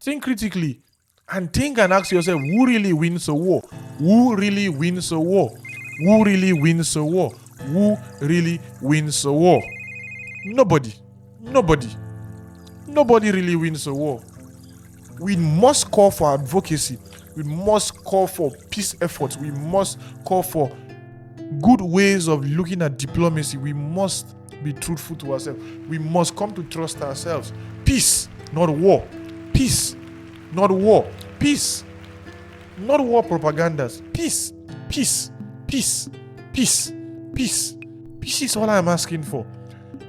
Think critically and think and ask yourself, who really wins a war? Who really wins a war? Who really wins a war? Who really wins a war? Nobody. Nobody. Nobody really wins a war. We must call for advocacy. We must call for peace efforts. We must call for good ways of looking at diplomacy. We must be truthful to ourselves. We must come to trust ourselves. Peace, not war. Peace, not war. Peace, not war propagandas. Peace, peace, peace, peace, peace. Peace is all I'm asking for.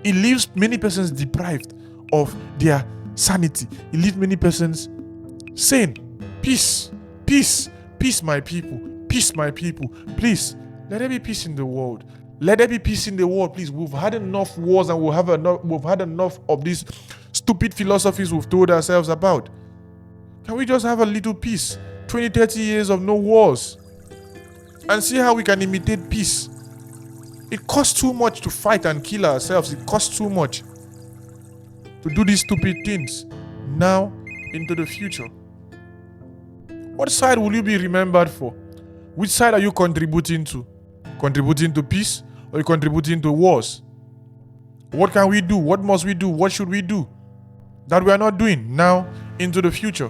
It leaves many persons deprived of their sanity. It leaves many persons sane. Peace, peace, peace, my people. Peace, my people. Please, let there be peace in the world. Let there be peace in the world, please. We've had enough wars and we've had enough of these stupid philosophies we've told ourselves about. Can we just have a little peace? 20, 30 years of no wars. And see how we can imitate peace. It costs too much to fight and kill ourselves. It costs too much to do these stupid things. Now, into the future. What side will you be remembered for? Which side are you contributing to? Contributing to peace or you contributing to wars? What can we do? What must we do? What should we do that we are not doing now into the future?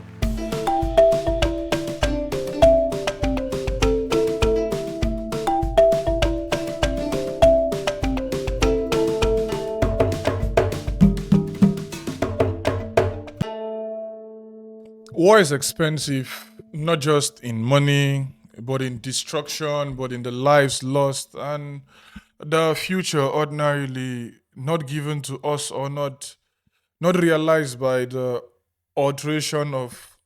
War is expensive, not just in money, but in destruction, but in the lives lost, and the future ordinarily not given to us or not realized by the alteration of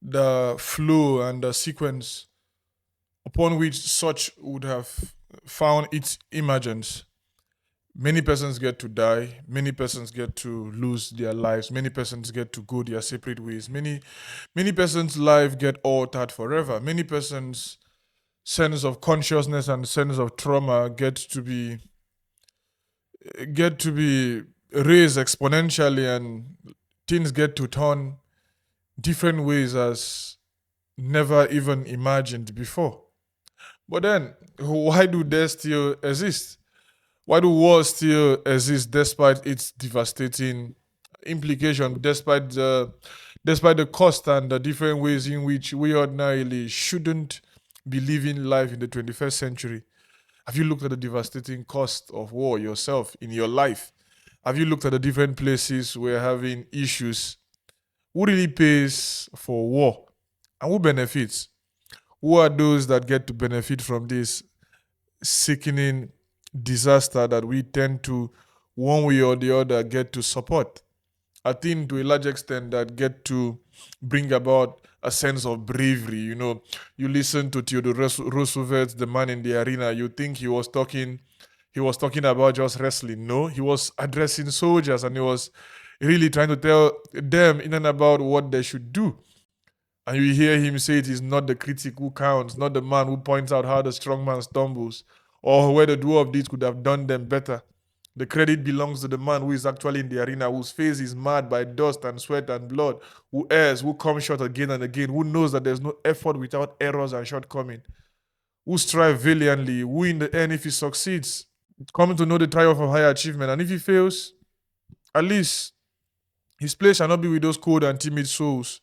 the flow and the sequence upon which such would have found its emergence. Many persons get to die, many persons get to lose their lives, many persons get to go their separate ways, many persons' life get altered forever, many persons' sense of consciousness and sense of trauma get to be raised exponentially, and things get to turn different ways as never even imagined before. But then, why do they still exist? Why do wars still exist despite its devastating implication, despite the cost and the different ways in which we ordinarily shouldn't be living life in the 21st century? Have you looked at the devastating cost of war yourself in your life? Have you looked at the different places we're having issues? Who really pays for war? And who benefits? Who are those that get to benefit from this sickening disaster that we tend to, one way or the other, get to support? I think to a large extent that get to bring about a sense of bravery. You listen to Theodore Roosevelt, the man in the arena, you think he was talking about just wrestling. No, he was addressing soldiers and he was really trying to tell them in and about what they should do. And you hear him say it is not the critic who counts, not the man who points out how the strong man stumbles, or where the dwarf deeds could have done them better. The credit belongs to the man who is actually in the arena, whose face is marred by dust and sweat and blood, who errs, who comes short again and again, who knows that there's no effort without errors and shortcoming, who strive valiantly, who in the end, if he succeeds, coming to know the triumph of higher achievement. And if he fails, at least his place shall not be with those cold and timid souls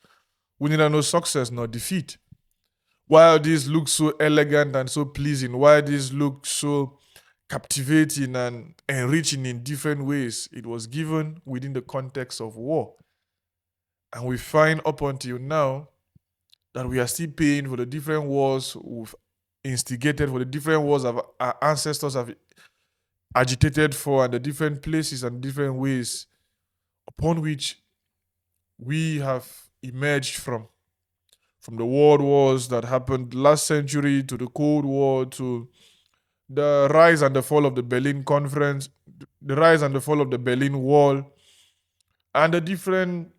who neither know success nor defeat. While this looks so elegant and so pleasing, while this looks so captivating and enriching in different ways, it was given within the context of war. And we find up until now that we are still paying for the different wars we've instigated, for the different wars our ancestors have agitated for, and the different places and different ways upon which we have emerged from the world wars that happened last century, to the Cold War, to the rise and the fall of the Berlin Conference, the rise and the fall of the Berlin Wall, and the different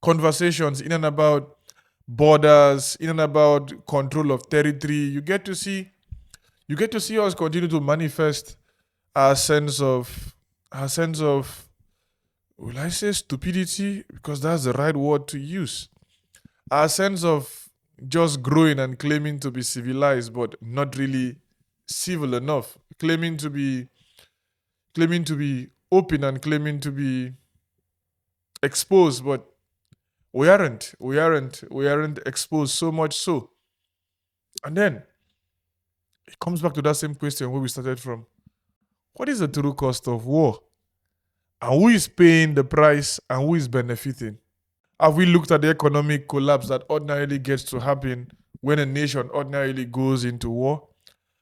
conversations in and about borders, in and about control of territory. You get to see us continue to manifest our sense of Will I say stupidity? Because that's the right word to use. Our sense of just growing and claiming to be civilized, but not really civil enough. Claiming to be open and claiming to be exposed, but we aren't exposed so much so. And then it comes back to that same question where we started from. What is the true cost of war? And who is paying the price and who is benefiting? Have we looked at the economic collapse that ordinarily gets to happen when a nation ordinarily goes into war?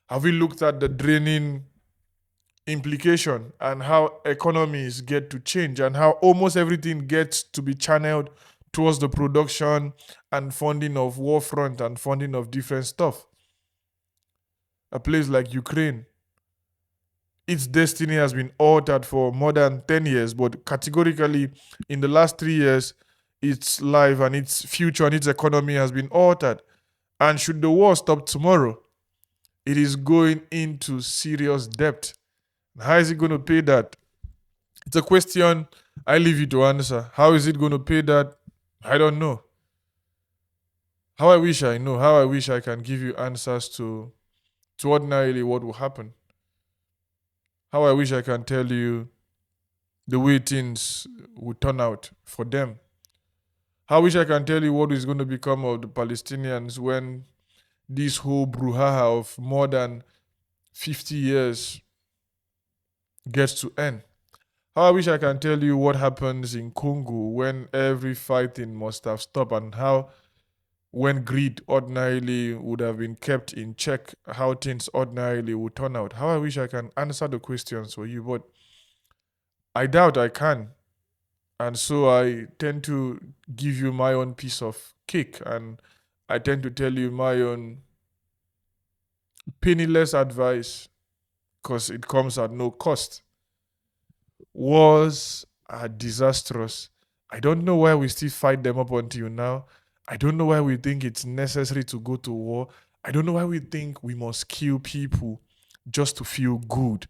Have we looked at the draining implication and how economies get to change and how almost everything gets to be channeled towards the production and funding of war front and funding of different stuff? A place like Ukraine, its destiny has been altered for more than 10 years, but categorically, in the last 3 years, its life and its future and its economy has been altered. And should the war stop tomorrow, it is going into serious debt. How is it going to pay that? It's a question I leave you to answer. How is it going to pay that? I don't know. How I wish I know. How I wish I can give you answers to ordinarily what will happen. How I wish I can tell you the way things will turn out for them. How I wish I can tell you what is going to become of the Palestinians when this whole brouhaha of more than 50 years gets to end. How I wish I can tell you what happens in Congo when every fighting must have stopped and how when greed ordinarily would have been kept in check, how things ordinarily would turn out. How I wish I can answer the questions for you, but I doubt I can. And so I tend to give you my own piece of cake and I tend to tell you my own penniless advice because it comes at no cost. Wars are disastrous. I don't know why we still fight them up until now. I don't know why we think it's necessary to go to war. I don't know why we think we must kill people just to feel good.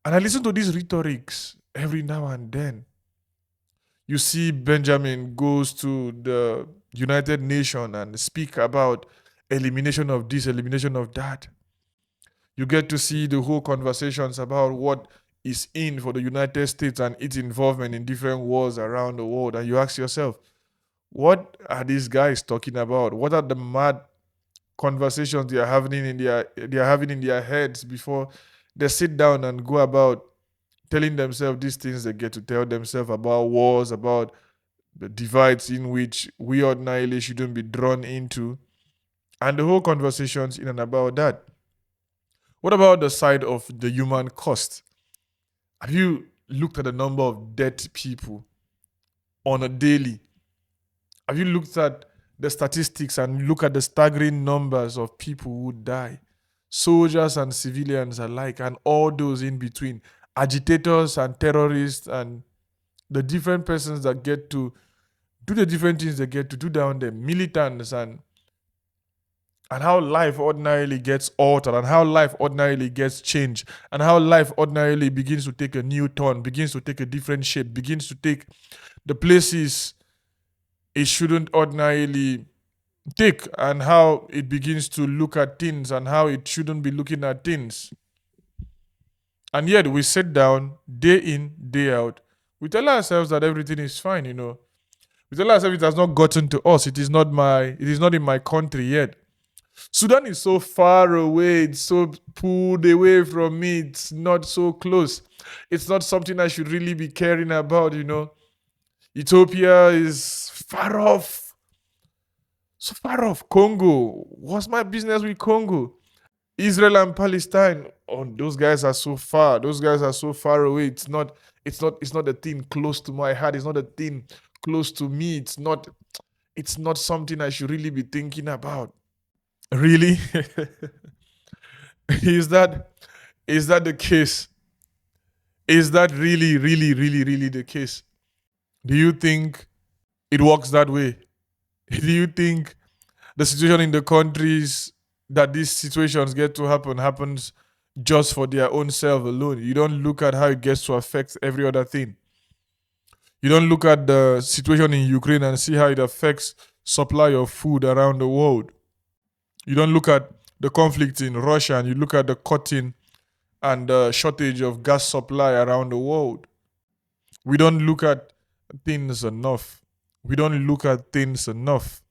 And I listen to these rhetorics every now and then. You see Benjamin goes to the United Nations and speak about elimination of this, elimination of that. You get to see the whole conversations about what is in for the United States and its involvement in different wars around the world. And you ask yourself, what are these guys talking about? What are the mad conversations they are having in their heads before they sit down and go about telling themselves these things they get to tell themselves about wars, about the divides in which we ordinarily shouldn't be drawn into, and the whole conversations in and about that. What about the side of the human cost? Have you looked at the number of dead people on a daily? Have you looked at the statistics and look at the staggering numbers of people who die? Soldiers and civilians alike, and all those in between, agitators and terrorists, and the different persons that get to do the different things they get to do down there, militants, and how life ordinarily gets altered and how life ordinarily gets changed and how life ordinarily begins to take a new turn, begins to take a different shape, begins to take the places it shouldn't ordinarily take, and how it begins to look at things and how it shouldn't be looking at things. And yet we sit down day in, day out. We tell ourselves that everything is fine, We tell ourselves it has not gotten to us. It is not in my country yet. Sudan is so far away. It's so pulled away from me. It's not so close. It's not something I should really be caring about, Ethiopia is far off. So far off. Congo. What's my business with Congo? Israel and Palestine. Oh, those guys are so far. Those guys are so far away. It's not a thing close to my heart. It's not a thing close to me. It's not something I should really be thinking about. Really? Is that the case? Is that really, really, really, really the case? Do you think it works that way? Do you think the situation in the countries that these situations get to happens just for their own self alone? You don't look at how it gets to affect every other thing. You don't look at the situation in Ukraine and see how it affects supply of food around the world. You don't look at the conflict in Russia and you look at the cutting and the shortage of gas supply around the world. We don't look at things enough. We don't look at things enough.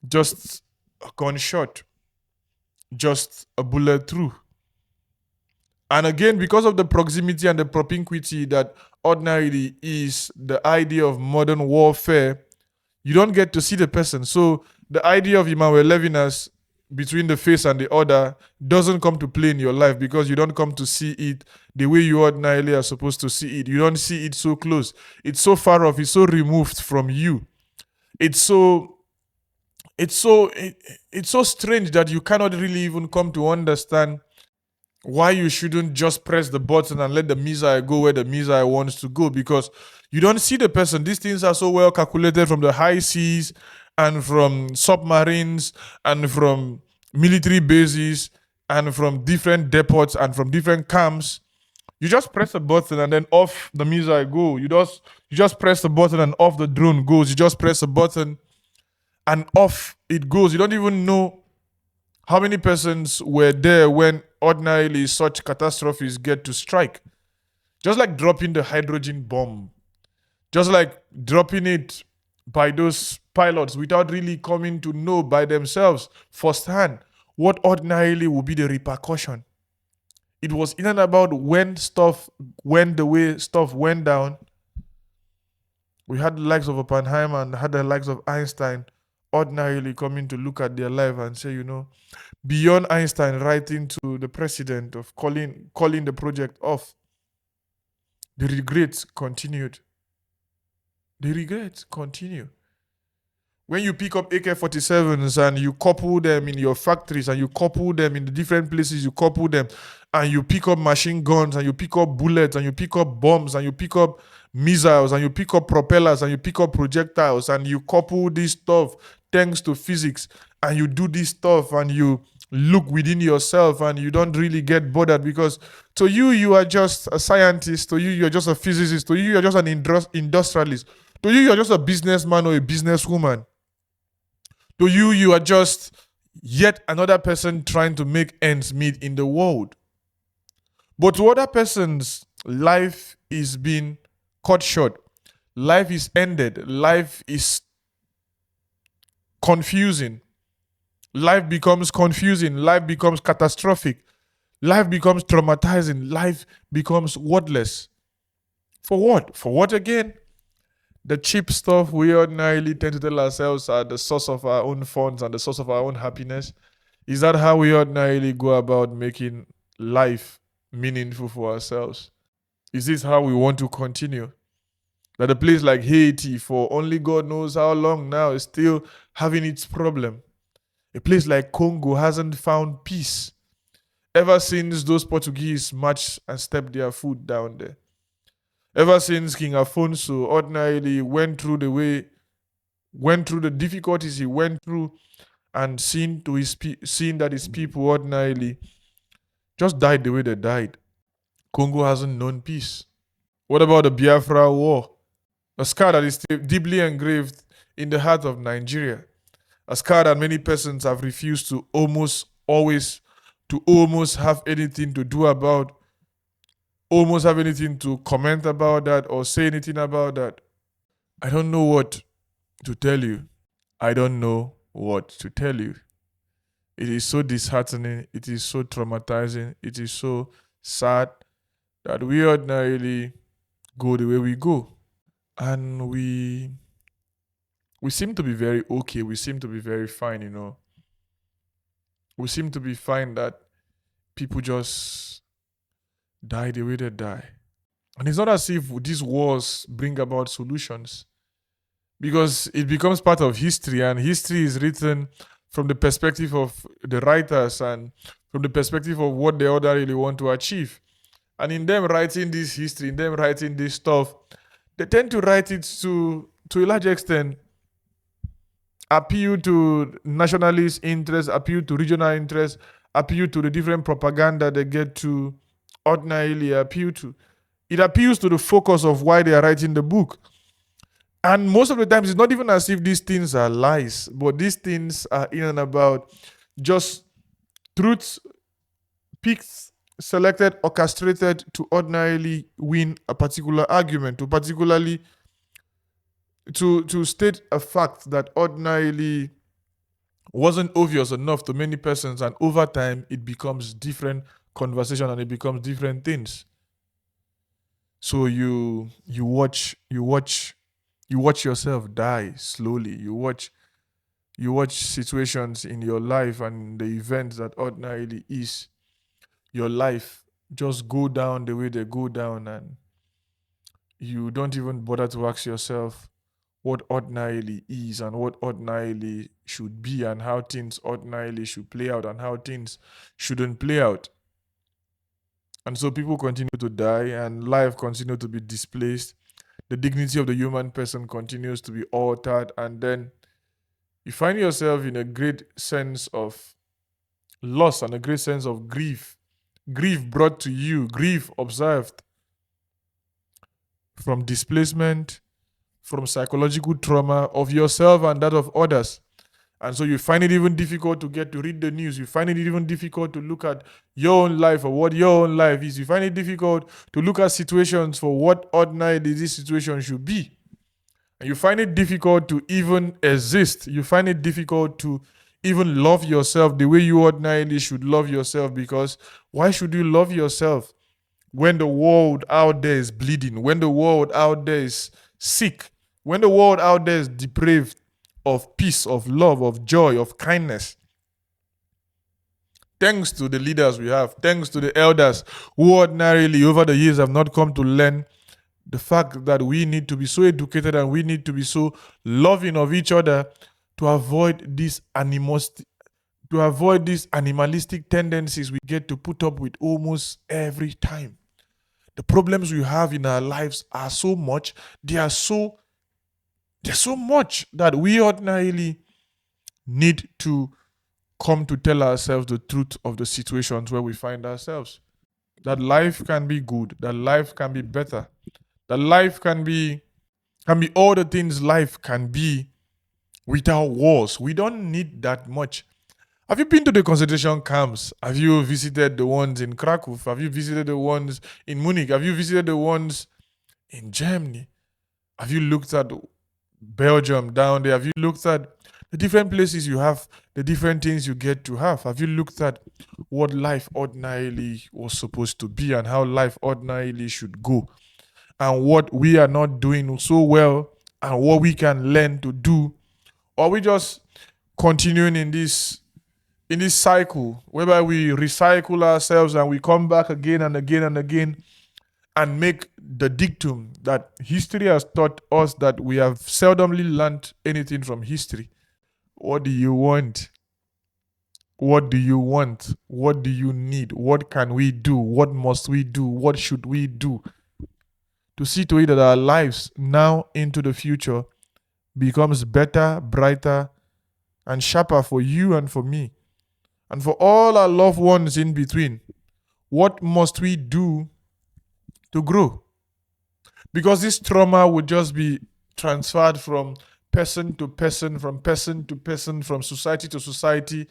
Just a gunshot, just a bullet through. And again, because of the proximity and the propinquity that ordinarily is the idea of modern warfare, you don't get to see the person. So the idea of Emmanuel Levinas between the face and the other doesn't come to play in your life because you don't come to see it the way you ordinarily are supposed to see it. You don't see it so close. It's so far off. It's so removed from you. It's so it's so strange that you cannot really even come to understand why you shouldn't just press the button and let the missile go where the missile wants to go, because you don't see the person. These things are so well calculated from the high seas and from submarines and from military bases and from different depots and from different camps. You just press a button and then off the missile go. You just press the button and off the drone goes. You just press a button and off it goes. You don't even know how many persons were there when ordinarily such catastrophes get to strike. Just like dropping the hydrogen bomb, just like dropping it by those pilots without really coming to know by themselves firsthand what ordinarily would be the repercussion. It was in and about when stuff went the way stuff went down. We had the likes of Oppenheimer and had the likes of Einstein ordinarily coming to look at their life and say, beyond Einstein writing to the president of calling the project off, the regrets continued. The regrets continue. When you pick up AK-47s and you couple them in your factories and you couple them in the different places you couple them, and you pick up machine guns and you pick up bullets and you pick up bombs and you pick up missiles and you pick up propellers and you pick up projectiles and you couple this stuff thanks to physics, and you do this stuff and you look within yourself and you don't really get bothered because to you are just a scientist, to you're just a physicist, to you're just an industrialist, to you're just a businessman or a businesswoman. To you are just yet another person trying to make ends meet in the world. But to other persons, life is being cut short. Life is ended. Life is confusing. Life becomes confusing. Life becomes catastrophic. Life becomes traumatizing. Life becomes worthless. For what? For what again? The cheap stuff we ordinarily tend to tell ourselves are the source of our own funds and the source of our own happiness. Is that how we ordinarily go about making life meaningful for ourselves? Is this how we want to continue? That a place like Haiti, for only God knows how long now, is still having its problem. A place like Congo hasn't found peace ever since those Portuguese marched and stepped their foot down there. Ever since King Afonso ordinarily went through the difficulties he went through, and seen that his people ordinarily just died the way they died. Congo hasn't known peace. What about the Biafra War? A scar that is deeply engraved in the heart of Nigeria. A scar that many persons have refused to almost have anything to do about, almost have anything to comment about that or say anything about that. I don't know what to tell you. I don't know what to tell you. It is so disheartening. It is so traumatizing. It is so sad that we ordinarily go the way we go. And we seem to be very okay. We seem to be very fine, We seem to be fine that people just die the way they die. And it's not as if these wars bring about solutions, because it becomes part of history, and history is written from the perspective of the writers and from the perspective of what they ordinarily want to achieve. And in them writing this history, in them writing this stuff, they tend to write it to a large extent appeal to nationalist interests, appeal to regional interests, appeal to the different propaganda they get to ordinarily appeal to. It appeals to the focus of why they are writing the book. And most of the times, it's not even as if these things are lies, but these things are in and about just truths picked, selected, orchestrated to ordinarily win a particular argument, to particularly to state a fact that ordinarily wasn't obvious enough to many persons, and over time it becomes different conversation and it becomes different things. So you watch yourself die slowly. You watch situations in your life and the events that ordinarily is your life just go down the way they go down, and you don't even bother to ask yourself what ordinarily is and what ordinarily should be and how things ordinarily should play out and how things shouldn't play out. And so people continue to die and life continue to be displaced. The dignity of the human person continues to be altered, and then you find yourself in a great sense of loss and a great sense of grief. Grief brought to you, grief observed from displacement, from psychological trauma of yourself and that of others. And so you find it even difficult to get to read the news. You find it even difficult to look at your own life or what your own life is. You find it difficult to look at situations for what ordinarily this situation should be. And you find it difficult to even exist. You find it difficult to even love yourself the way you ordinarily should love yourself, because why should you love yourself when the world out there is bleeding, when the world out there is sick, when the world out there is depraved of peace, of love, of joy, of kindness? Thanks to the leaders we have, thanks to the elders who ordinarily over the years have not come to learn the fact that we need to be so educated and we need to be so loving of each other to avoid this animosity, to avoid these animalistic tendencies we get to put up with almost every time. The problems we have in our lives are so much, there's so much that we ordinarily need to come to tell ourselves the truth of the situations where we find ourselves. That life can be good, that life can be better, that life can be all the things life can be without wars. We don't need that much. Have you been to the concentration camps? Have you visited the ones in Krakow? Have you visited the ones in Munich? Have you visited the ones in Germany? Have you looked at Belgium down there? Have you looked at the different places you have, the different things you get to have? Have you looked at what life ordinarily was supposed to be and how life ordinarily should go, and what we are not doing so well and what we can learn to do? Or are we just continuing in this cycle whereby we recycle ourselves and we come back again and again and again and make the dictum that history has taught us that we have seldomly learned anything from history? What do you want? What do you want? What do you need? What can we do? What must we do? What should we do to see to it that our lives now into the future becomes better, brighter, and sharper for you and for me, and for all our loved ones in between? What must we do to grow? Because this trauma would just be transferred from person to person, from person to person, from society to society.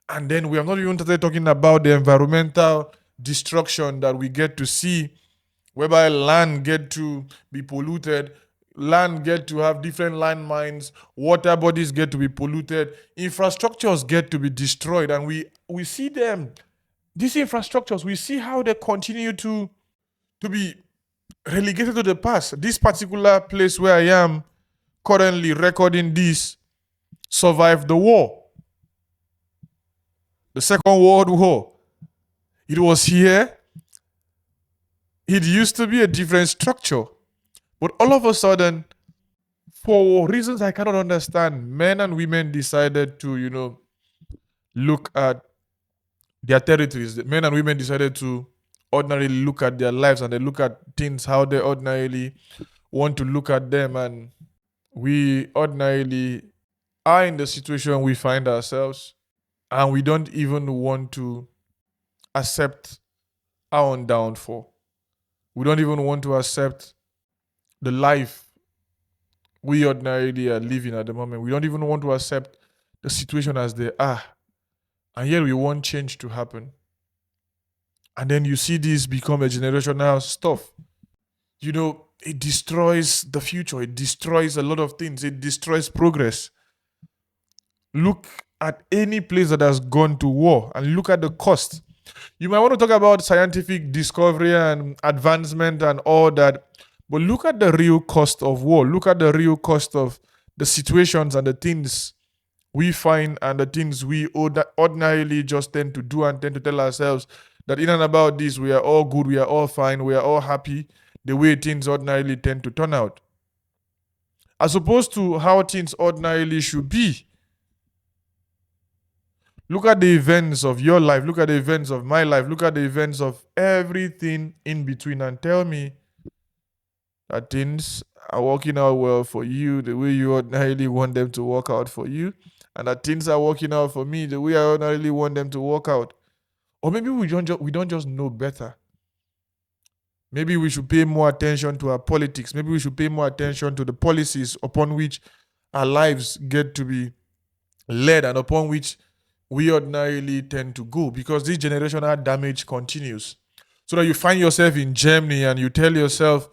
And then we have not even started talking about the environmental destruction that we get to see, whereby land get to be polluted, land get to have different landmines, water bodies get to be polluted, infrastructures get to be destroyed, and we see them, these infrastructures, we see how they continue to be relegated to the past. This particular place where I am currently recording this survived the war, the Second World War. It was here. It used to be a different structure. But all of a sudden, for reasons I cannot understand, men and women decided to, look at their territories. The men and women decided to ordinarily look at their lives and they look at things how they ordinarily want to look at them. And we ordinarily are in the situation we find ourselves, and we don't even want to accept our own downfall. We don't even want to accept the life we ordinarily are living at the moment. We don't even want to accept the situation as they are. And yet we want change to happen. And then you see this become a generational stuff. It destroys the future. It destroys a lot of things. It destroys progress. Look at any place that has gone to war and look at the cost. You might want to talk about scientific discovery and advancement and all that, but look at the real cost of war. Look at the real cost of the situations and the things we find and the things we ordinarily just tend to do and tend to tell ourselves that in and about this, we are all good, we are all fine, we are all happy, the way things ordinarily tend to turn out. As opposed to how things ordinarily should be. Look at the events of your life. Look at the events of my life. Look at the events of everything in between and tell me that things are working out well for you the way you ordinarily want them to work out for you, and that things are working out for me the way I ordinarily want them to work out. Or maybe we don't just know better. Maybe we should pay more attention to our politics. Maybe we should pay more attention to the policies upon which our lives get to be led and upon which we ordinarily tend to go, because this generational damage continues. So that you find yourself in Germany and you tell yourself,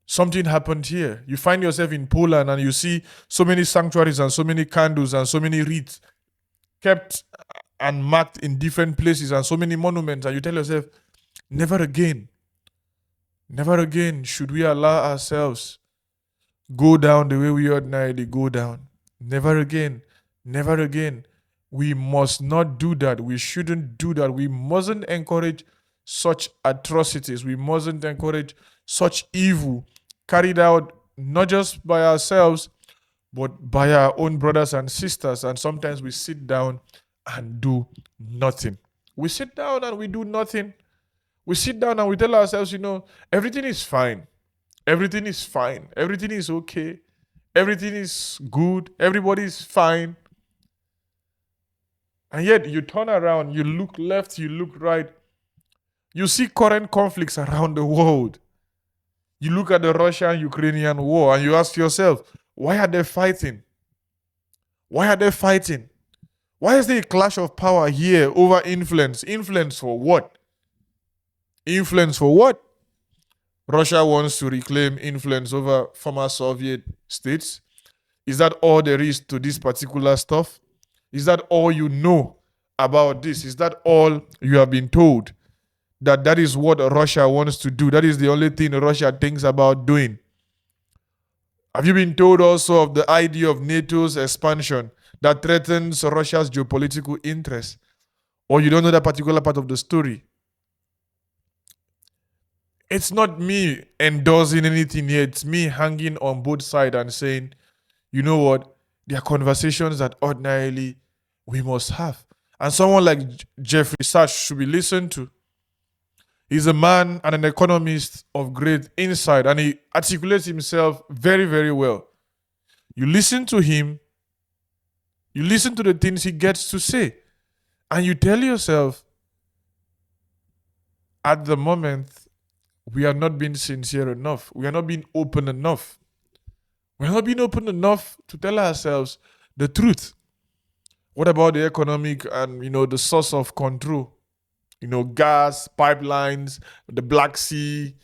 something happened here. You find yourself in Poland and you see so many sanctuaries and so many candles and so many wreaths kept and marked in different places and so many monuments, and you tell yourself, never again should we allow ourselves go down the way we ordinarily go down. Never again. We must not do that. We shouldn't do that. We mustn't encourage such atrocities. We mustn't encourage such evil carried out not just by ourselves, but by our own brothers and sisters. And sometimes we sit down and do nothing. We sit down and we do nothing. We sit down and we tell ourselves, everything is fine. Everything is fine. Everything is okay. Everything is good. Everybody is fine. And yet you turn around, you look left, you look right. You see current conflicts around the world. You look at the Russian-Ukrainian war and you ask yourself, why are they fighting? Why are they fighting? Why is there a clash of power here over influence? Influence for what? Influence for what? Russia wants to reclaim influence over former Soviet states. Is that all there is to this particular stuff? Is that all you know about this? Is that all you have been told? That is what Russia wants to do. That is the only thing Russia thinks about doing. Have you been told also of the idea of NATO's expansion that threatens Russia's geopolitical interests? Or you don't know that particular part of the story? It's not me endorsing anything here. It's me hanging on both sides and saying, you know what? There are conversations that ordinarily we must have. And someone like Jeffrey Sachs should be listened to. He's a man and an economist of great insight, and he articulates himself very, very well. You listen to him, you listen to the things he gets to say, and you tell yourself, at the moment, we are not being sincere enough. We are not being open enough. We are not being open enough to tell ourselves the truth. What about the economic and, the source of control? Gas, pipelines, the Black Sea,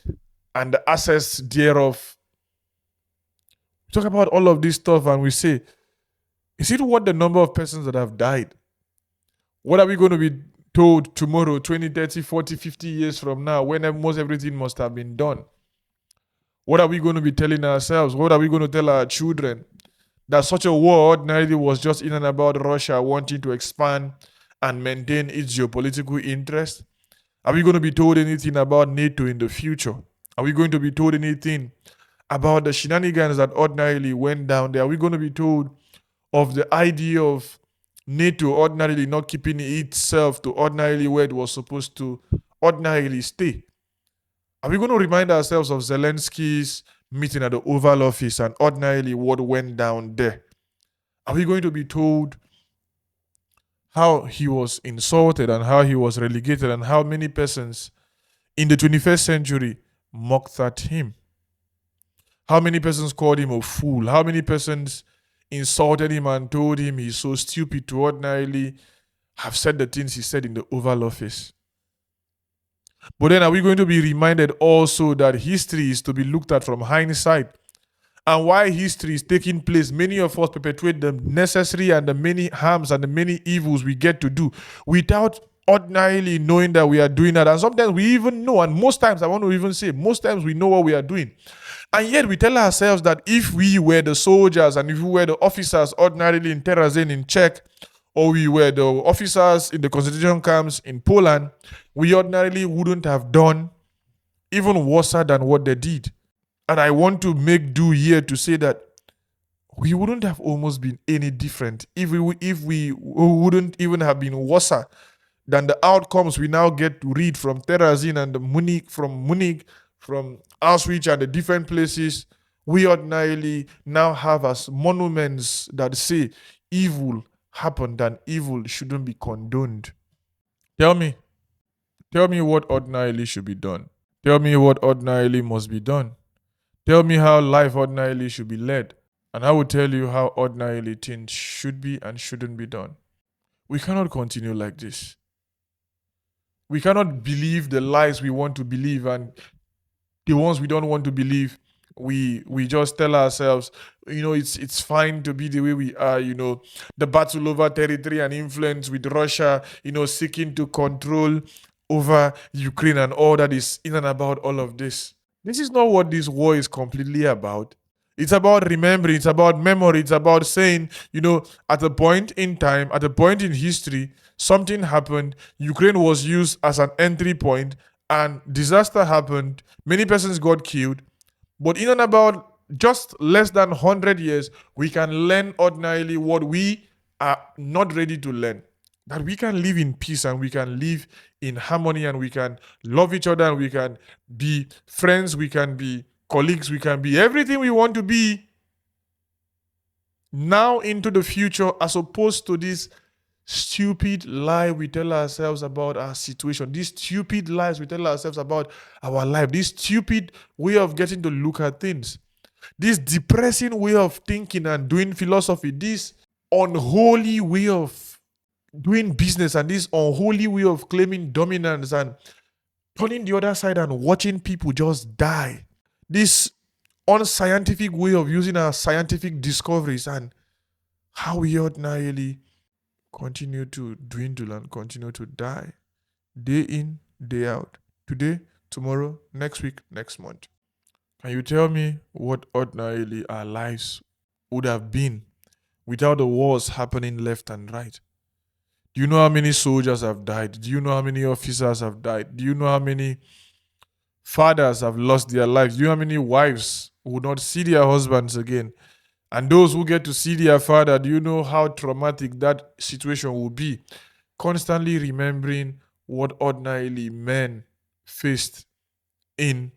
and the access thereof. We talk about all of this stuff and we say, is it what the number of persons that have died? What are we going to be told tomorrow, 20, 30, 40, 50 years from now, when almost everything must have been done? What are we going to be telling ourselves? What are we going to tell our children? That such a war ordinarily was just in and about Russia wanting to expand and maintain its geopolitical interest? Are we going to be told anything about NATO in the future? Are we going to be told anything about the shenanigans that ordinarily went down there? Are we going to be told of the idea of NATO ordinarily not keeping itself to ordinarily where it was supposed to ordinarily stay? Are we going to remind ourselves of Zelensky's meeting at the Oval Office and ordinarily what went down there? Are we going to be told how he was insulted and how he was relegated and how many persons in the 21st century mocked at him? How many persons called him a fool? How many persons insulted him and told him he's so stupid to ordinarily have said the things he said in the Oval Office? But then are we going to be reminded also that history is to be looked at from hindsight? And while history is taking place, many of us perpetuate the necessary and the many harms and the many evils we get to do without ordinarily knowing that we are doing that. And sometimes we even know, and most times, I want to even say, most times we know what we are doing. And yet we tell ourselves that if we were the soldiers and if we were the officers ordinarily in Terrazin in Czech, or we were the officers in the concentration camps in Poland, we ordinarily wouldn't have done even worse than what they did. And I want to make do here to say that we wouldn't have almost been any different if we wouldn't even have been worse than the outcomes we now get to read from Terrazin and Munich, from Auschwitz and the different places. We ordinarily now have as monuments that say evil happened and evil shouldn't be condoned. Tell me what ordinarily should be done. Tell me what ordinarily must be done. Tell me how life ordinarily should be led. And I will tell you how ordinarily things should be and shouldn't be done. We cannot continue like this. We cannot believe the lies we want to believe and the ones we don't want to believe. We just tell ourselves, it's fine to be the way we are, the battle over territory and influence with Russia, seeking to control over Ukraine and all that is in and about all of this. This is not what this war is completely about. It's about remembering, it's about memory, it's about saying, at a point in time, at a point in history, something happened, Ukraine was used as an entry point, and disaster happened, many persons got killed, but in and about just less than 100 years, we can learn ordinarily what we are not ready to learn. That we can live in peace and we can live in harmony and we can love each other and we can be friends, we can be colleagues, we can be everything we want to be now into the future, as opposed to this stupid lie we tell ourselves about our situation, these stupid lies we tell ourselves about our life, this stupid way of getting to look at things, this depressing way of thinking and doing philosophy, this unholy way of doing business and this unholy way of claiming dominance and turning the other side and watching people just die. This unscientific way of using our scientific discoveries and how we ordinarily continue to dwindle and continue to die day in, day out. Today, tomorrow, next week, next month. Can you tell me what ordinarily our lives would have been without the wars happening left and right? Do you know how many soldiers have died? Do you know how many officers have died? Do you know how many fathers have lost their lives? Do you know how many wives will not see their husbands again? And those who get to see their father, do you know how traumatic that situation will be? Constantly remembering what ordinarily men faced in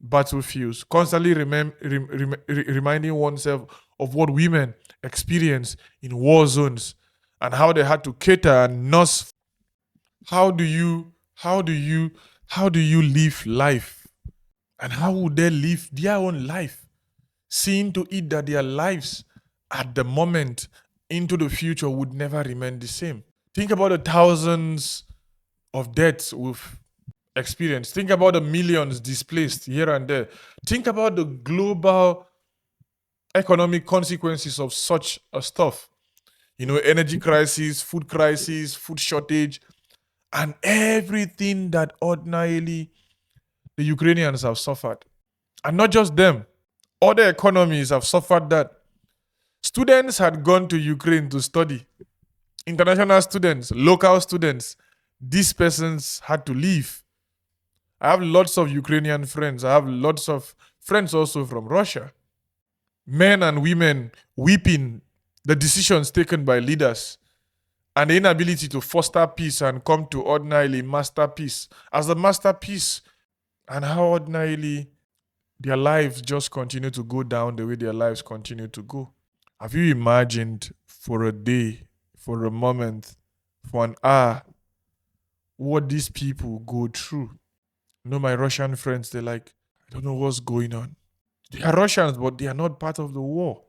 battlefields. Constantly reminding oneself of what women experience in war zones and how they had to cater and nurse. How do you live life? And how would they live their own life? Seeing to it that their lives at the moment into the future would never remain the same. Think about the thousands of deaths we've experienced. Think about the millions displaced here and there. Think about the global economic consequences of such a stuff. Energy crisis, food shortage, and everything that ordinarily the Ukrainians have suffered. And not just them. Other economies have suffered that. Students had gone to Ukraine to study. International students, local students. These persons had to leave. I have lots of Ukrainian friends. I have lots of friends also from Russia. Men and women weeping the decisions taken by leaders and the inability to foster peace and come to ordinarily master peace. As the masterpiece, and how ordinarily their lives just continue to go down the way their lives continue to go. Have you imagined for a day, for a moment, for an hour, what these people go through? My Russian friends, they're like, I don't know what's going on. They are Russians, but they are not part of the war.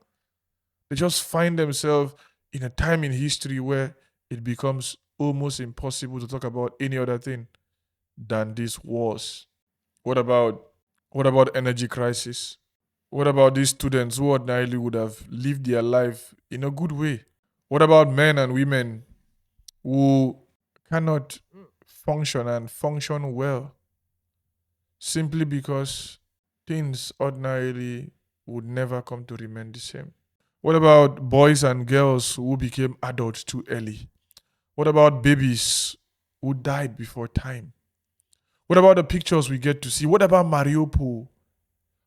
They just find themselves in a time in history where it becomes almost impossible to talk about any other thing than these wars. What about energy crisis? What about these students who ordinarily would have lived their life in a good way? What about men and women who cannot function and function well simply because things ordinarily would never come to remain the same? What about boys and girls who became adults too early? What about babies who died before time? What about the pictures we get to see? What about Mariupol?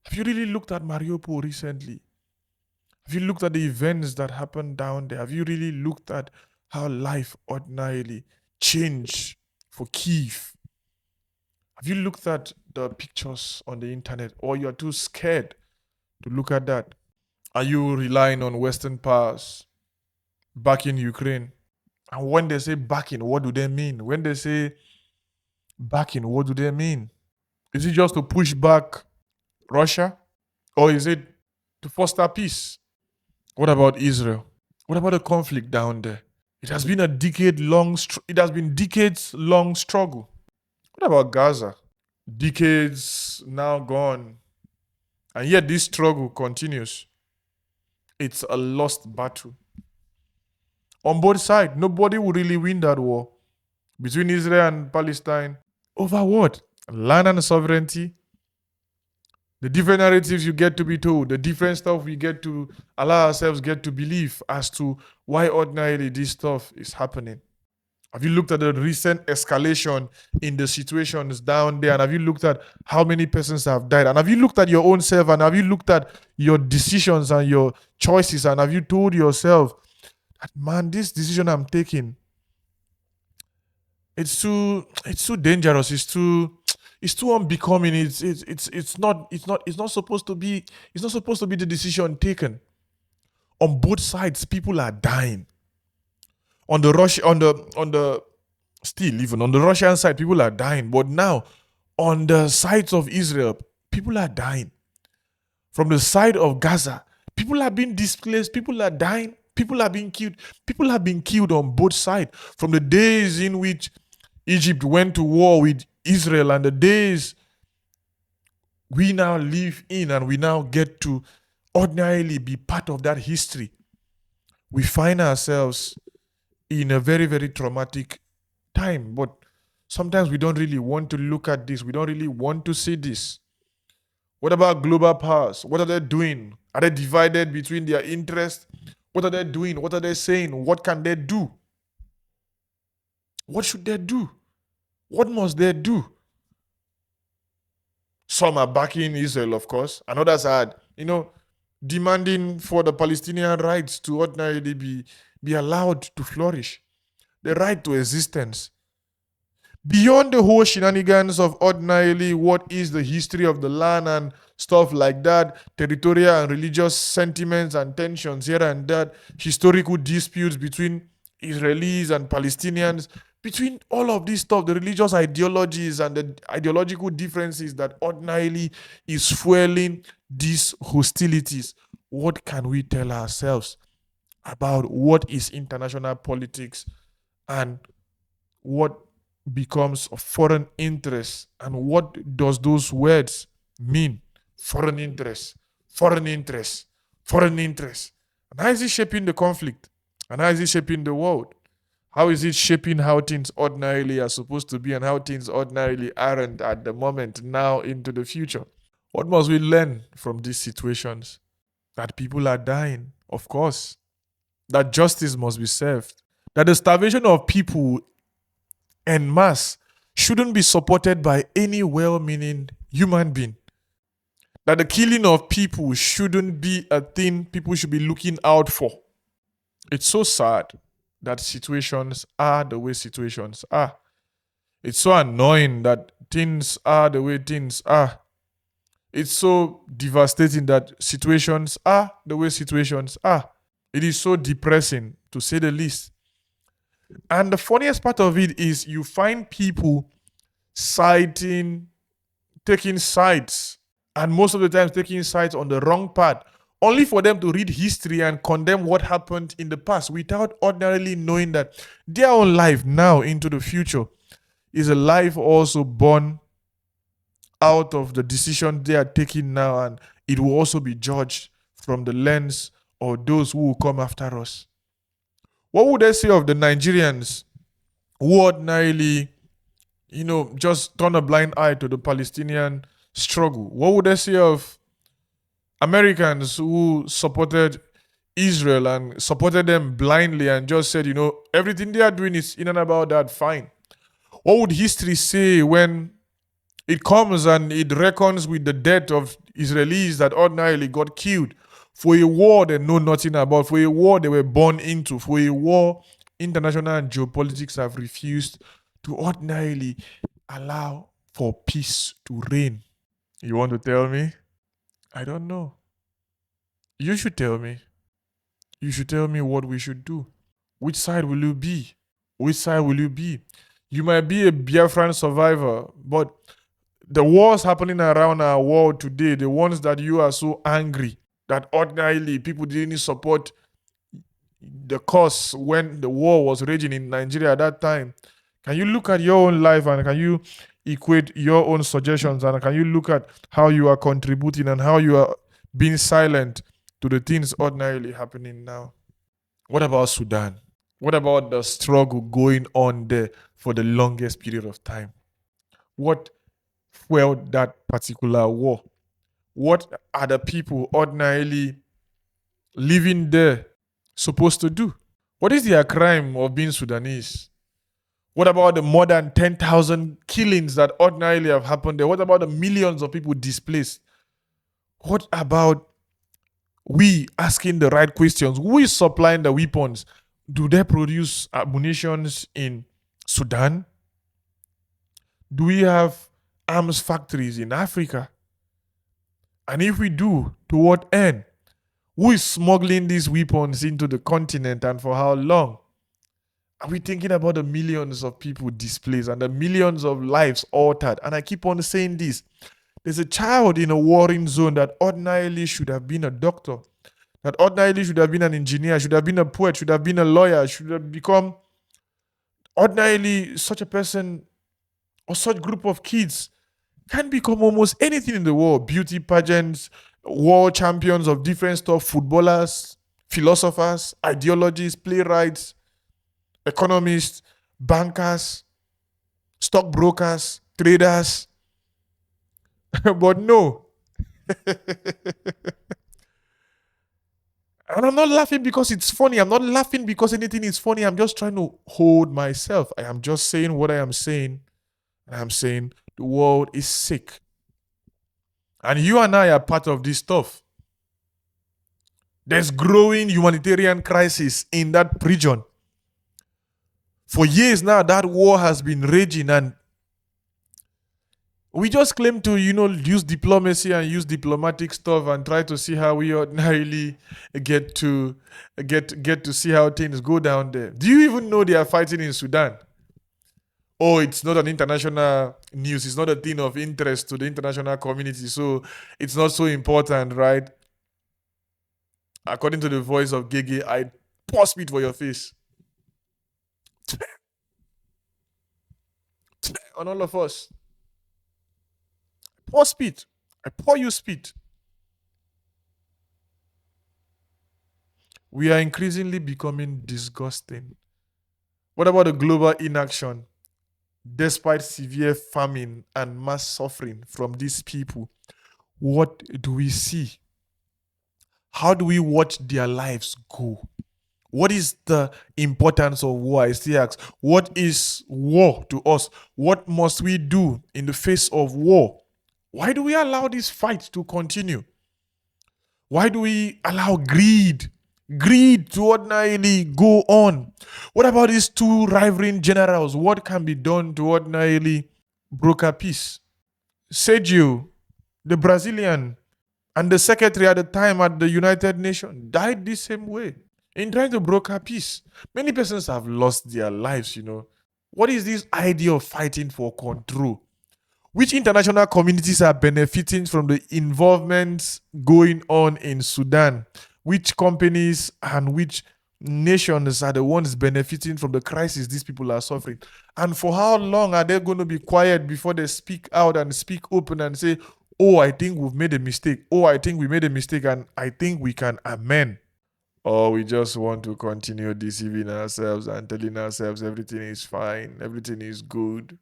Have you really looked at Mariupol recently? Have you looked at the events that happened down there? Have you really looked at how life ordinarily changed for Kiev? Have you looked at the pictures on the internet, or you're too scared to look at that? Are you relying on Western powers back in Ukraine? And when they say backing, what do they mean? When they say backing, what do they mean? Is it just to push back Russia? Or is it to foster peace? What about Israel? What about the conflict down there? It has been decades long struggle. What about Gaza? Decades now gone. And yet this struggle continues. It's a lost battle. On both sides, nobody will really win that war between Israel and Palestine. Over what? Land and sovereignty. The different narratives you get to be told, the different stuff we get to allow ourselves get to believe as to why ordinarily this stuff is happening. Have you looked at the recent escalation in the situations down there? And have you looked at how many persons have died? And have you looked at your own self? And have you looked at your decisions and your choices? And have you told yourself that, man, this decision I'm taking, it's too dangerous. It's too unbecoming. It's not supposed to be. It's not supposed to be the decision taken. On both sides, people are dying. On the Russian side, people are dying. But now, on the sides of Israel, people are dying. From the side of Gaza, people are being displaced. People are dying. People are being killed. People have been killed on both sides. From the days in which Egypt went to war with Israel and the days we now live in and we now get to ordinarily be part of that history, we find ourselves in a very, very traumatic time. But sometimes we don't really want to look at this. We don't really want to see this. What about global powers? What are they doing? Are they divided between their interests? What are they doing? What are they saying? What can they do? What should they do? What must they do? Some are backing Israel, of course, and others are, demanding for the Palestinian rights to ordinarily be allowed to flourish, the right to existence. Beyond the whole shenanigans of ordinarily what is the history of the land and stuff like that, territorial and religious sentiments and tensions here and that, historical disputes between Israelis and Palestinians, between all of this stuff, the religious ideologies and the ideological differences that ordinarily is fueling these hostilities, what can we tell ourselves about what is international politics and what becomes of foreign interest, and what does those words mean? Foreign interest, foreign interest, foreign interest. And how is it shaping the conflict? And how is it shaping the world? How is it shaping how things ordinarily are supposed to be and how things ordinarily aren't at the moment, now into the future? What must we learn from these situations? That people are dying, of course. That justice must be served. That the starvation of people en masse shouldn't be supported by any well-meaning human being. That the killing of people shouldn't be a thing people should be looking out for. It's so sad that situations are the way situations are. It's so annoying that things are the way things are. It's so devastating that situations are the way situations are. It is so depressing, to say the least. And the funniest part of it is you find people taking sides and most of the times taking sides on the wrong path, only for them to read history and condemn what happened in the past without ordinarily knowing that their own life now into the future is a life also born out of the decision they are taking now, and it will also be judged from the lens of those who will come after us. What would they say of the Nigerians who ordinarily, just turn a blind eye to the Palestinian struggle? What would they say of Americans who supported Israel and supported them blindly and just said, everything they are doing is in and about that, fine? What would history say when it comes and it reckons with the death of Israelis that ordinarily got killed for a war they know nothing about, for a war they were born into, for a war international and geopolitics have refused to ordinarily allow for peace to reign? You want to tell me? I don't know. You should tell me. You should tell me what we should do. Which side will you be? Which side will you be? You might be a Biafran survivor, but the wars happening around our world today, the ones that you are so angry that ordinarily people didn't support the cause when the war was raging in Nigeria at that time. Can you look at your own life and can you equate your own suggestions, and can you look at how you are contributing and how you are being silent to the things ordinarily happening now? What about Sudan? What about the struggle going on there for the longest period of time? What fueled that particular war? What are the people ordinarily living there supposed to do? What is their crime of being Sudanese? What about the more than 10,000 killings that ordinarily have happened there? What about the millions of people displaced? What about we asking the right questions? Who is supplying the weapons? Do they produce munitions in Sudan? Do we have arms factories in Africa? And if we do, to what end? Who is smuggling these weapons into the continent and for how long? Are we thinking about the millions of people displaced and the millions of lives altered? And I keep on saying this. There's a child in a warring zone that ordinarily should have been a doctor, that ordinarily should have been an engineer, should have been a poet, should have been a lawyer, should have become ordinarily such a person or such group of kids can become almost anything in the world. Beauty pageants, world champions of different stuff, footballers, philosophers, ideologies, playwrights, economists, bankers, stockbrokers, traders. But no. And I'm not laughing because it's funny. I'm not laughing because anything is funny. I'm just trying to hold myself. I am just saying what I am saying. And I'm saying the world is sick. And you and I are part of this stuff. There's growing humanitarian crisis in that region. For years now, that war has been raging, and we just claim to, use diplomacy and use diplomatic stuff and try to see how we ordinarily get to see how things go down there. Do you even know they are fighting in Sudan? Oh, it's not an international news. It's not a thing of interest to the international community, so it's not so important, right? According to the voice of Gege, I pour spit for your face. On all of us. Pour spit. I pour you spit. We are increasingly becoming disgusting. What about the global inaction? Despite severe famine and mass suffering from these people, what do we see? How do we watch their lives go? What is the importance of war? I still ask, what is war to us? What must we do in the face of war? Why do we allow this fight to continue? Why do we allow greed to ordinarily go on? What about these two rivaling generals? What can be done to ordinarily broker peace? Sergio, the Brazilian, and the secretary at the time at the United Nations died the same way in trying to broker peace. Many persons have lost their lives, What is this idea of fighting for control? Which international communities are benefiting from the involvement going on in Sudan? Which companies and which nations are the ones benefiting from the crisis these people are suffering? And for how long are they going to be quiet before they speak out and speak open and say, oh, I think we've made a mistake. Oh, I think we made a mistake and I think we can amend. Or we just want to continue deceiving ourselves and telling ourselves everything is fine, everything is good.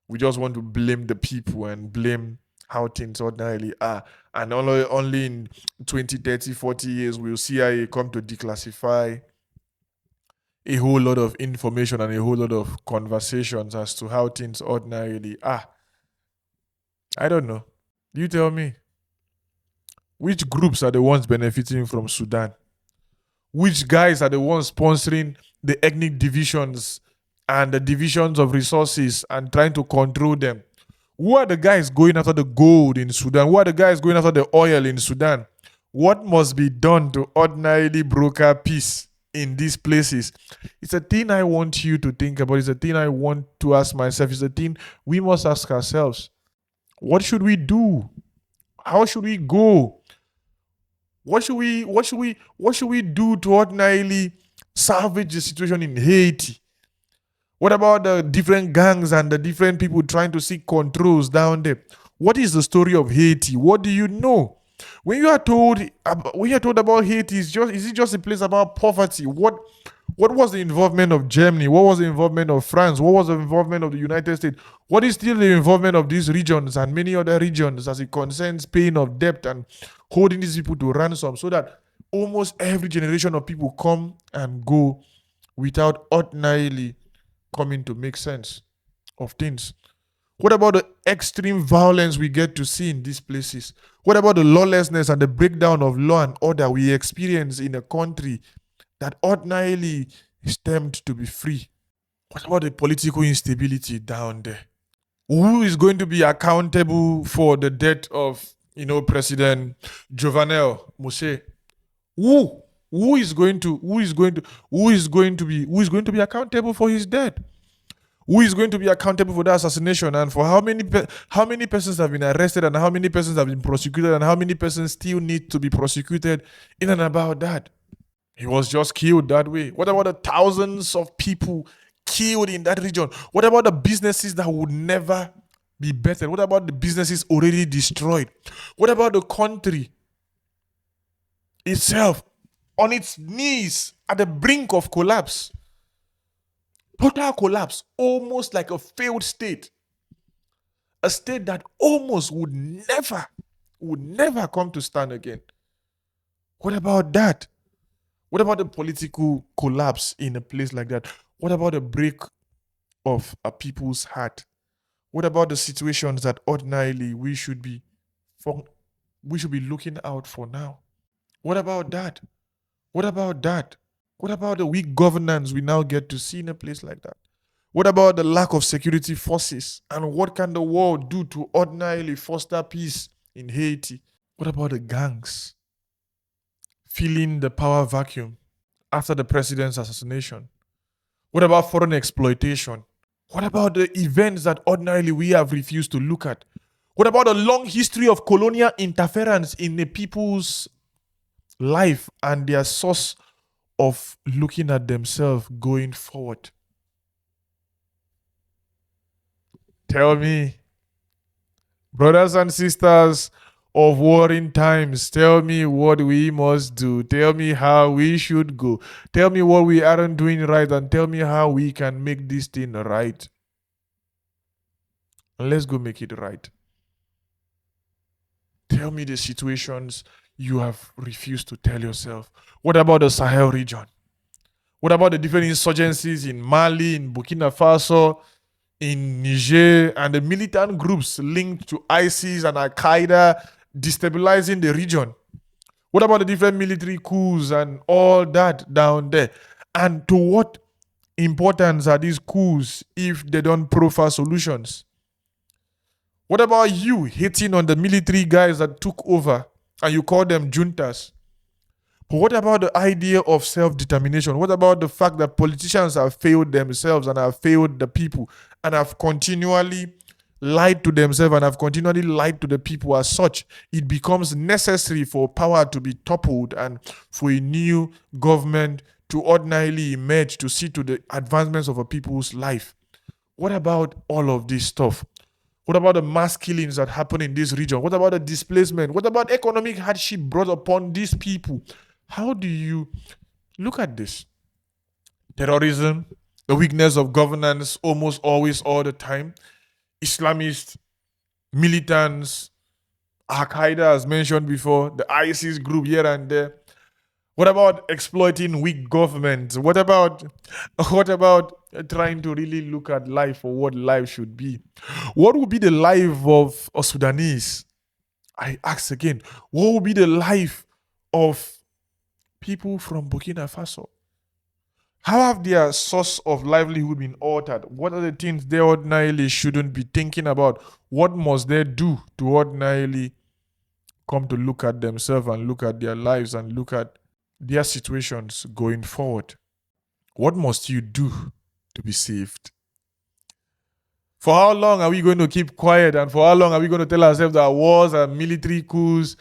We just want to blame the people and blame how things ordinarily are. And only in 20, 30, 40 years will CIA come to declassify a whole lot of information and a whole lot of conversations as to how things ordinarily are. I don't know. You tell me. Which groups are the ones benefiting from Sudan? Which guys are the ones sponsoring the ethnic divisions and the divisions of resources and trying to control them? Who are the guys going after the gold in Sudan? Who are the guys going after the oil in Sudan? What must be done to ordinarily broker peace in these places? It's a thing I want you to think about. It's a thing I want to ask myself. It's a thing we must ask ourselves. What should we do? How should we go? What should we do to ordinarily salvage the situation in Haiti? What about the different gangs and the different people trying to seek controls down there? What is the story of Haiti? What do you know? When you are told about Haiti, is it just a place about poverty? What was the involvement of Germany? What was the involvement of France? What was the involvement of the United States? What is still the involvement of these regions and many other regions as it concerns paying of debt and holding these people to ransom, so that almost every generation of people come and go without ordinarily coming to make sense of things? What about the extreme violence we get to see in these places? What about the lawlessness and the breakdown of law and order we experience in a country that ordinarily is termed to be free? What about the political instability down there? Who is going to be accountable for the death of, President Jovenel Moise? Who is going to be accountable for his death? Who is going to be accountable for the assassination, and for how many persons have been arrested, and how many persons have been prosecuted, and how many persons still need to be prosecuted in and about that? He was just killed that way. What about the thousands of people killed in that region? What about the businesses that would never be better? What about the businesses already destroyed? What about the country itself on its knees at the brink of collapse? Total collapse, almost like a failed state. A state that almost would never come to stand again. What about that? What about the political collapse in a place like that? What about the break of a people's heart? What about the situations that ordinarily we should be looking out for now? What about that? What about that? What about the weak governance we now get to see in a place like that? What about the lack of security forces? And what can the world do to ordinarily foster peace in Haiti? What about the gangs filling the power vacuum after the president's assassination? What about foreign exploitation? What about the events that ordinarily we have refused to look at? What about the long history of colonial interference in the people's life and their source of looking at themselves going forward? Tell me, brothers and sisters of warring times, tell me what we must do. Tell me how we should go. Tell me what we aren't doing right, and tell me how we can make this thing right. And let's go make it right. Tell me the situations you have refused to tell yourself. What about the Sahel region? What about the different insurgencies in Mali, in Burkina Faso, in Niger, and the militant groups linked to ISIS and Al-Qaeda destabilizing the region? What about the different military coups and all that down there? And to what importance are these coups if they don't proffer solutions? What about you hitting on the military guys that took over and you call them juntas? But what about the idea of self-determination? What about the fact that politicians have failed themselves and have failed the people and have continually lied to themselves and have continually lied to the people. As such, it becomes necessary for power to be toppled and for a new government to ordinarily emerge to see to the advancements of a people's life. What about all of this stuff? What about the mass killings that happen in this region? What about the displacement? What about economic hardship brought upon these people? How do you look at this? Terrorism, the weakness of governance almost always all the time, Islamist militants, Al-Qaeda as mentioned before, the ISIS group here and there. What about exploiting weak governments? What about trying to really look at life for what life should be? What would be the life of a Sudanese? I ask again, what would be the life of people from Burkina Faso? How have their source of livelihood been altered? What are the things they ordinarily shouldn't be thinking about? What must they do to ordinarily come to look at themselves and look at their lives and look at their situations going forward? What must you do to be saved? For how long are we going to keep quiet, and for how long are we going to tell ourselves that wars and military coups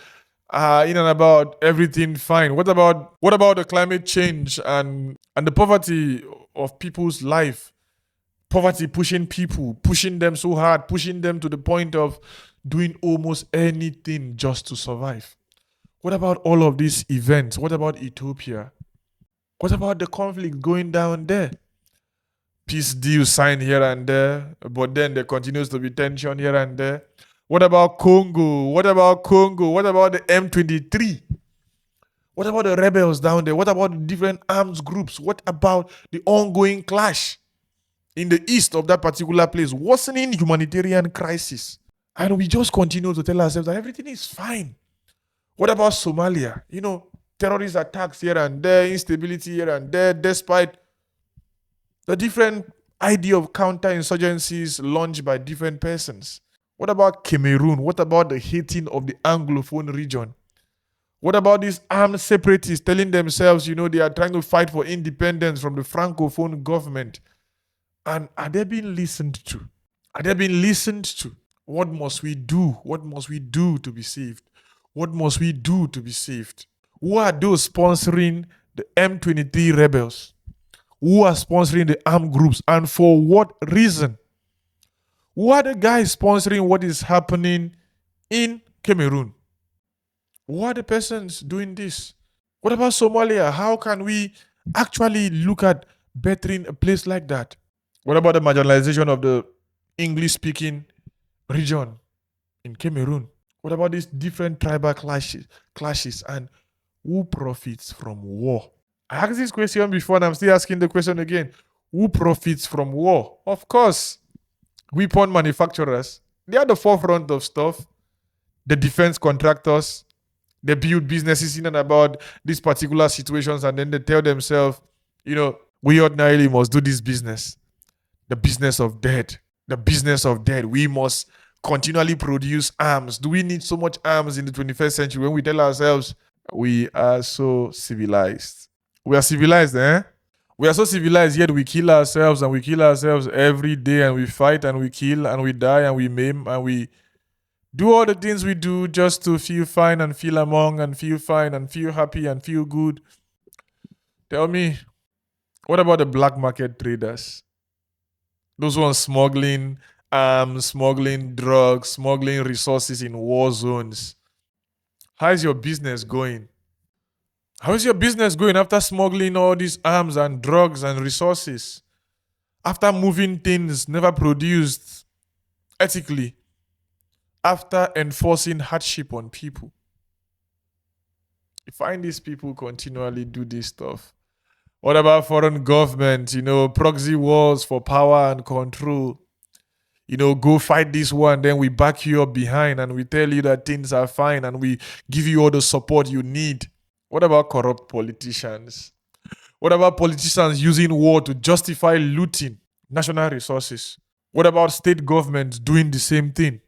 are in and about everything fine? What about the climate change and the poverty of people's life? Poverty pushing people, pushing them so hard, pushing them to the point of doing almost anything just to survive. What about all of these events? What about Ethiopia? What about the conflict going down there? Peace deals signed here and there, but then there continues to be tension here and there. What about Congo? What about the M23? What about the rebels down there? What about the different arms groups? What about the ongoing clash in the east of that particular place, worsening humanitarian crisis? And we just continue to tell ourselves that everything is fine. What about Somalia? Terrorist attacks here and there, instability here and there, despite the different idea of counterinsurgencies launched by different persons. What about Cameroon? What about the hating of the Anglophone region? What about these armed separatists telling themselves, they are trying to fight for independence from the Francophone government? And are they being listened to? Are they being listened to? What must we do? What must we do to be saved? What must we do to be saved? Who are those sponsoring the M23 rebels? Who are sponsoring the armed groups, and for what reason? Who are the guys sponsoring what is happening in Cameroon? Who are the persons doing this? What about Somalia? How can we actually look at bettering a place like that? What about the marginalization of the English-speaking region in Cameroon? What about these different tribal clashes, and who profits from war? I asked this question before and I'm still asking the question again. Who profits from war? Of course, weapon manufacturers. They are the forefront of stuff. The defense contractors. They build businesses in and about these particular situations, and then they tell themselves, we ordinarily must do this business. The business of death. The business of death. We must continually produce arms. Do we need so much arms in the 21st century when we tell ourselves we are so civilized? We are civilized, eh? We are so civilized, yet we kill ourselves, and we kill ourselves every day, and we fight and we kill and we die and we maim and we do all the things we do just to feel fine and feel among and feel fine and feel happy and feel good. Tell me, what about the black market traders? Those ones smuggling arms, smuggling drugs, smuggling resources in war zones. How is your business going? How is your business going after smuggling all these arms and drugs and resources? After moving things never produced ethically? After enforcing hardship on people? You find these people continually do this stuff. What about foreign government? Proxy wars for power and control. Go fight this one, then we back you up behind and we tell you that things are fine and we give you all the support you need. What about corrupt politicians? What about politicians using war to justify looting national resources? What about state governments doing the same thing?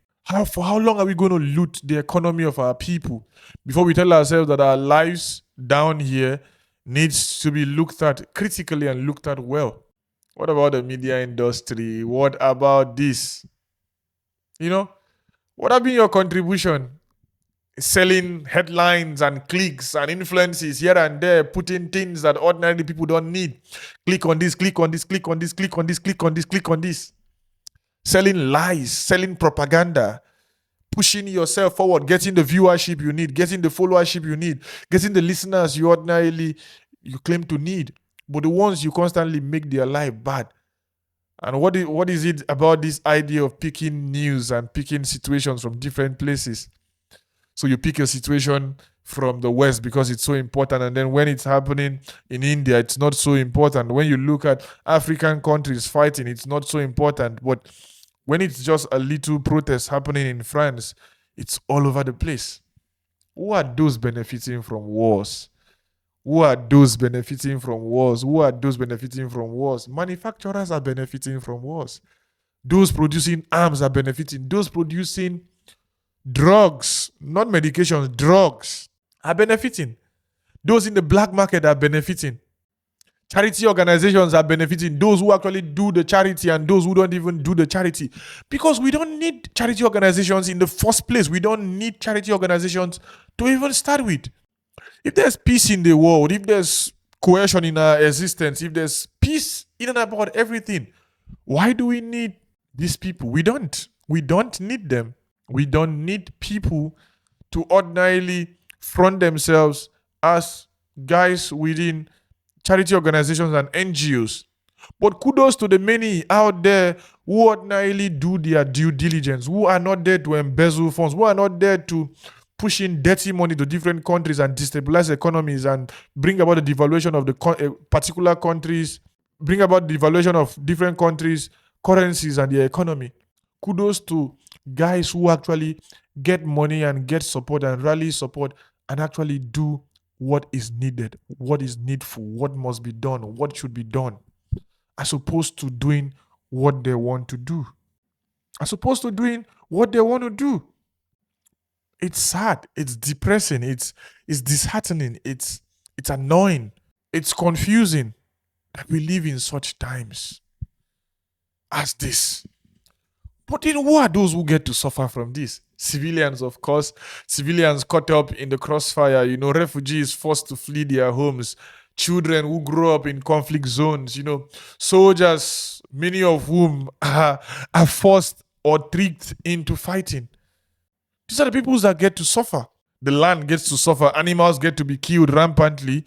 For how long are we going to loot the economy of our people before we tell ourselves that our lives down here needs to be looked at critically and looked at well? What about the media industry? What about this? You know, what have been your contribution? Selling headlines and clicks and influences here and there, putting things that ordinary people don't need. Click on this, click on this, click on this, click on this, click on this, click on this. Selling lies, selling propaganda, pushing yourself forward, getting the viewership you need, getting the followership you need, getting the listeners you ordinarily you claim to need, but the ones you constantly make their life bad. And what is it about this idea of picking news and picking situations from different places? So you pick a situation from the West because it's so important, and then when it's happening in India, it's not so important. When you look at African countries fighting, it's not so important. But when it's just a little protest happening in France, it's all over the place. Who are those benefiting from wars? Who are those benefiting from wars? Who are those benefiting from wars? Manufacturers are benefiting from wars. Those producing arms are benefiting. Those producing drugs, not medications, drugs are benefiting. Those in the black market are benefiting. Charity organizations are benefiting. Those who actually do the charity and those who don't even do the charity. Because we don't need charity organizations in the first place. We don't need charity organizations to even start with. If there's peace in the world, if there's cohesion in our existence, if there's peace in and about everything, why do we need these people? We don't. We don't need them. We don't need people to ordinarily front themselves as guys within charity organizations and NGOs. But kudos to the many out there who ordinarily do their due diligence, who are not there to embezzle funds, who are not there to push in dirty money to different countries and destabilize economies and bring about the devaluation of the particular countries, bring about the devaluation of different countries' currencies and their economy. Kudos to guys who actually get money and get support and rally support and actually do what is needed, what is needful, what must be done, what should be done, as opposed to doing what they want to do. As opposed to doing what they want to do. It's sad, it's depressing, it's disheartening, it's annoying, it's confusing that we live in such times as this. But then who are those who get to suffer from this? Civilians, of course. Civilians caught up in the crossfire, refugees forced to flee their homes, children who grow up in conflict zones, soldiers, many of whom are forced or tricked into fighting. These are the people that get to suffer. The land gets to suffer. Animals get to be killed rampantly.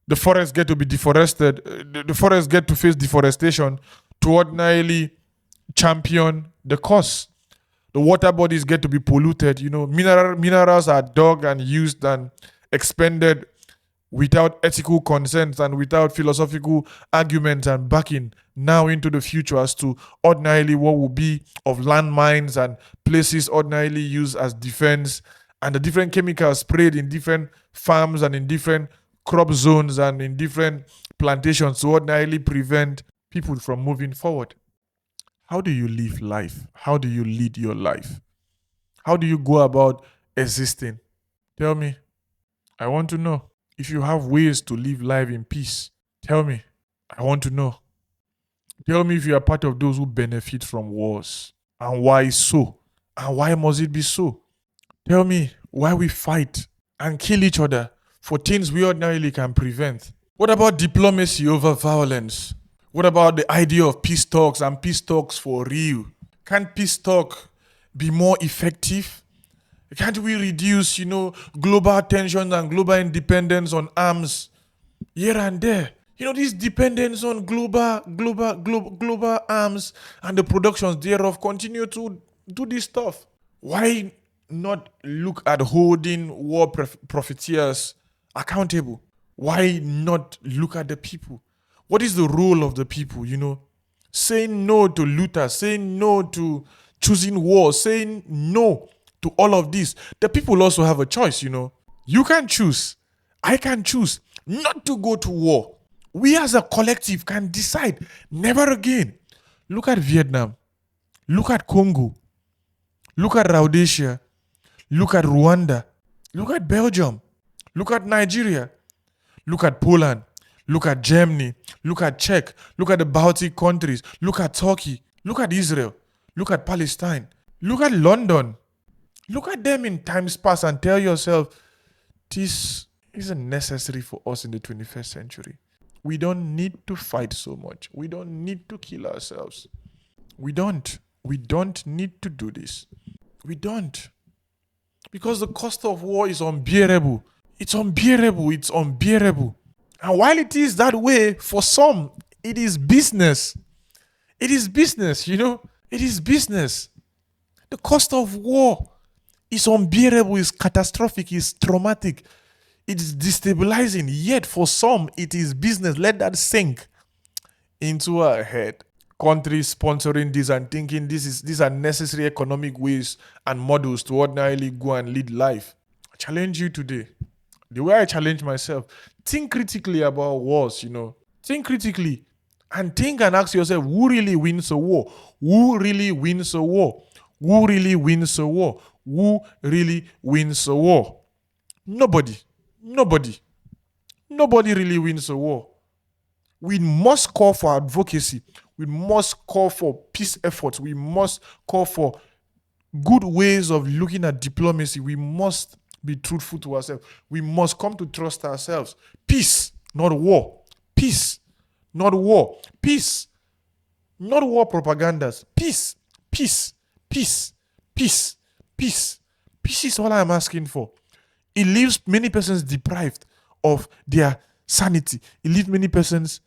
The forests get to be deforested. The forests get to face deforestation to ordinarily champion the cause. The water bodies get to be polluted. Minerals are dug and used and expended without ethical consent and without philosophical arguments and backing now into the future as to ordinarily what will be of landmines and places ordinarily used as defense, and the different chemicals sprayed in different farms and in different crop zones and in different plantations to ordinarily prevent people from moving forward. How do you live life? How do you lead your life? How do you go about existing? Tell me. I want to know. If you have ways to live life in peace, tell me. I want to know. Tell me if you are part of those who benefit from wars, and why so, and why must it be so? Tell me why we fight and kill each other for things we ordinarily can prevent. What about diplomacy over violence? What about the idea of peace talks and peace talks for real? Can't peace talk be more effective? Can't we reduce, global tensions and global independence on arms here and there? This dependence on global arms and the productions thereof continue to do this stuff. Why not look at holding war profiteers accountable? Why not look at the people? What is the role of the people, Saying no to looters, saying no to choosing war, saying no to all of this. The people also have a choice, You can choose. I can choose not to go to war. We as a collective can decide never again. Look at Vietnam. Look at Congo. Look at Rhodesia. Look at Rwanda. Look at Belgium. Look at Nigeria. Look at Poland. Look at Germany. Look at Czech. Look at the Baltic countries. Look at Turkey. Look at Israel. Look at Palestine. Look at London. Look at them in times past and tell yourself, this isn't necessary for us in the 21st century. We don't need to fight so much. We don't need to kill ourselves. We don't. We don't need to do this. We don't. Because the cost of war is unbearable. It's unbearable. It's unbearable. And while it is that way, for some, it is business. It is business, you know? It is business. The cost of war is unbearable, is catastrophic, is traumatic, it's destabilizing. Yet for some, it is business. Let that sink into our head. Countries sponsoring this and thinking these are necessary economic ways and models to ordinarily go and lead life. I challenge you today. The way I challenge myself, think critically about wars, you know. Think critically and think and ask yourself, who really wins a war? Who really wins a war? Who really wins a war? Who really wins a war? Nobody. Nobody. Nobody really wins a war. We must call for advocacy. We must call for peace efforts. We must call for good ways of looking at diplomacy. We must be truthful to ourselves. We must come to trust ourselves. Peace, not war. Peace, not war. Peace, not war propagandas. Peace, peace, peace, peace, peace. Peace is all I'm asking for. It leaves many persons deprived of their sanity. It leaves many persons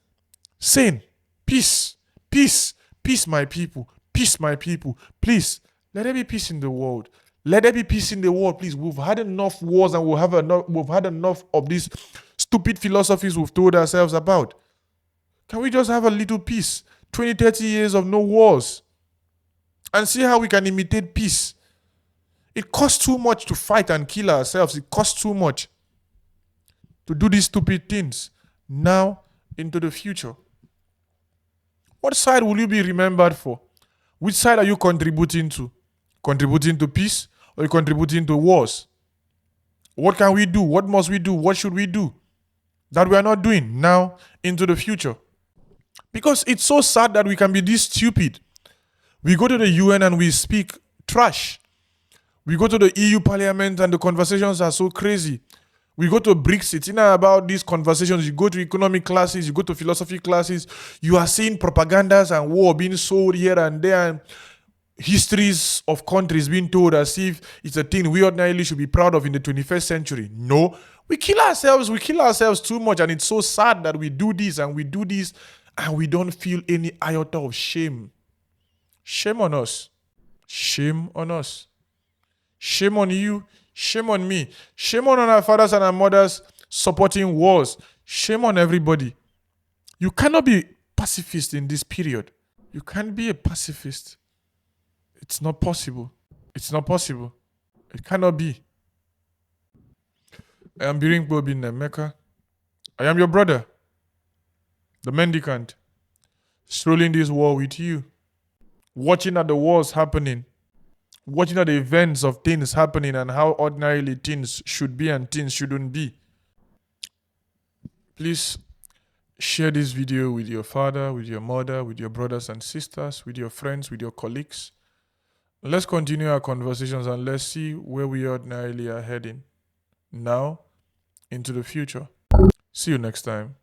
sane. Peace, peace, peace, my people. Peace, my people. Please, let there be peace in the world. Let there be peace in the world, please. We've had enough wars and we've had enough of these stupid philosophies we've told ourselves about. Can we just have a little peace? 20, 30 years of no wars. And see how we can imitate peace. It costs too much to fight and kill ourselves. It costs too much to do these stupid things. Now, into the future. What side will you be remembered for? Which side are you contributing to? Contributing to peace or you contributing to wars? What can we do? What must we do? What should we do that we are not doing now into the future? Because it's so sad that we can be this stupid. We go to the UN and we speak trash. We go to the EU Parliament and the conversations are so crazy. We go to BRICS, it's not about these conversations. You go to economic classes, you go to philosophy classes, you are seeing propagandas and war being sold here and there, and histories of countries being told as if it's a thing we ordinarily should be proud of in the 21st century. No, we kill ourselves too much, and it's so sad that we do this and we don't feel any iota of shame. Shame on us. Shame on us. Shame on you. Shame on me. Shame on our fathers and our mothers supporting wars. Shame on everybody. You cannot be pacifist in this period. You can't be a pacifist. It's not possible. It's not possible. It cannot be. I am Biringkpa bin Mecca. I am your brother, the mendicant, strolling this war with you, watching at the wars happening, watching at the events of things happening and how ordinarily things should be and things shouldn't be. Please share this video with your father, with your mother, with your brothers and sisters, with your friends, with your colleagues. Let's continue our conversations and let's see where we ordinarily are heading now into the future. See you next time.